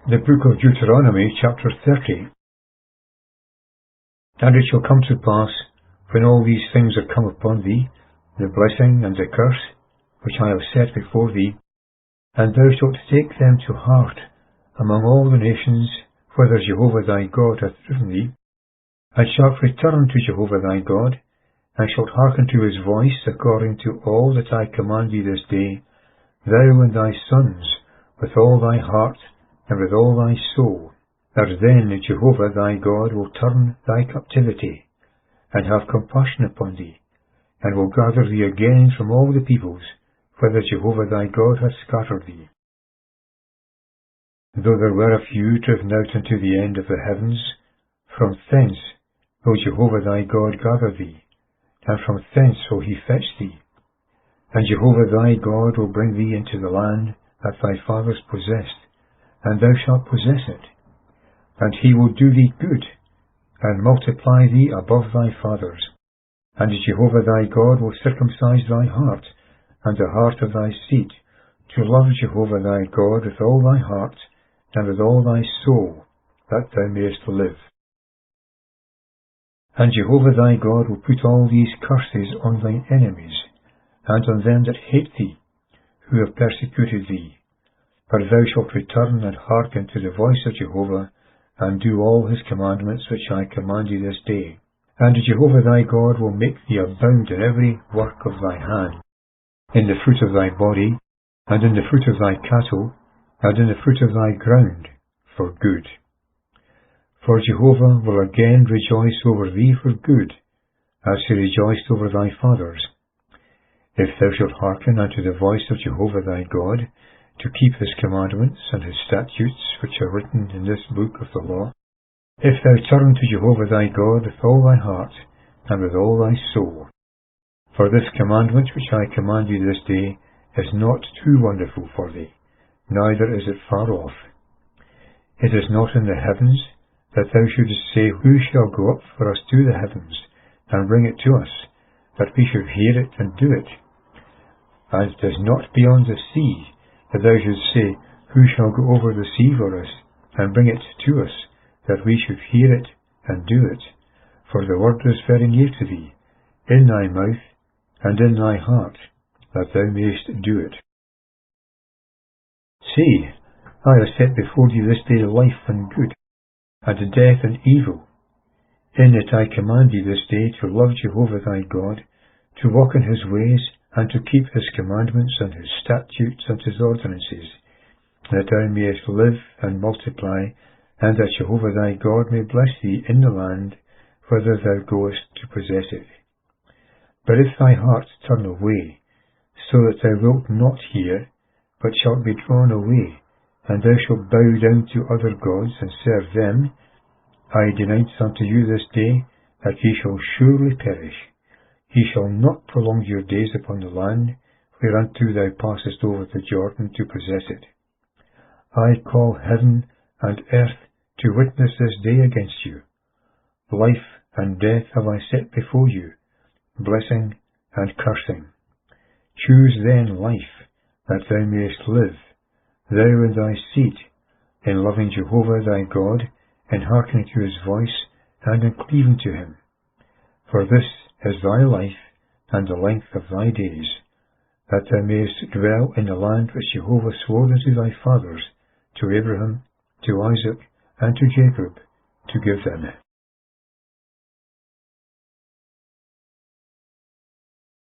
The book of Deuteronomy, chapter 30. And it shall come to pass, when all these things are come upon thee, the blessing and the curse, which I have set before thee, and thou shalt take them to heart among all the nations whither Jehovah thy God hath driven thee, and shalt return to Jehovah thy God, and shalt hearken to his voice according to all that I command thee this day, thou and thy sons, with all thy heart, and with all thy soul, that then Jehovah thy God will turn thy captivity, and have compassion upon thee, and will gather thee again from all the peoples, whither Jehovah thy God hath scattered thee. Though there were a few driven out unto the end of the heavens, from thence will Jehovah thy God gather thee, and from thence will he fetch thee. And Jehovah thy God will bring thee into the land that thy fathers possessed, and thou shalt possess it. And he will do thee good, and multiply thee above thy fathers. And Jehovah thy God will circumcise thy heart, and the heart of thy seed, to love Jehovah thy God with all thy heart, and with all thy soul, that thou mayest live. And Jehovah thy God will put all these curses on thine enemies, and on them that hate thee, who have persecuted thee. For thou shalt return and hearken to the voice of Jehovah, and do all his commandments which I command thee this day. And Jehovah thy God will make thee abound in every work of thy hand, in the fruit of thy body, and in the fruit of thy cattle, and in the fruit of thy ground, for good. For Jehovah will again rejoice over thee for good, as he rejoiced over thy fathers. If thou shalt hearken unto the voice of Jehovah thy God, to keep his commandments and his statutes which are written in this book of the law, if thou turn to Jehovah thy God with all thy heart, and with all thy soul. For this commandment which I command you this day is not too wonderful for thee, neither is it far off. It is not in the heavens, that thou shouldest say, Who shall go up for us to the heavens, and bring it to us, that we should hear it and do it? And it is not beyond the sea, that thou shouldst say, Who shall go over the sea for us, and bring it to us, that we should hear it and do it? For the word is very near to thee, in thy mouth and in thy heart, that thou mayest do it. See, I have set before thee this day life and good, and death and evil. In it I command thee this day to love Jehovah thy God, to walk in his ways, and to keep his commandments and his statutes and his ordinances, that thou mayest live and multiply, and that Jehovah thy God may bless thee in the land whither thou goest to possess it. But if thy heart turn away, so that thou wilt not hear, but shalt be drawn away, and thou shalt bow down to other gods and serve them, I denounce unto you this day that ye shall surely perish. Ye shall not prolong your days upon the land whereunto thou passest over the Jordan to possess it. I call heaven and earth to witness this day against you. Life and death have I set before you, blessing and cursing. Choose then life, that thou mayest live, thou and thy seed, in loving Jehovah thy God, in hearkening to his voice, and in cleaving to him. For this is thy life, and the length of thy days, that thou mayest dwell in the land which Jehovah swore unto thy fathers, to Abraham, to Isaac, and to Jacob, to give them.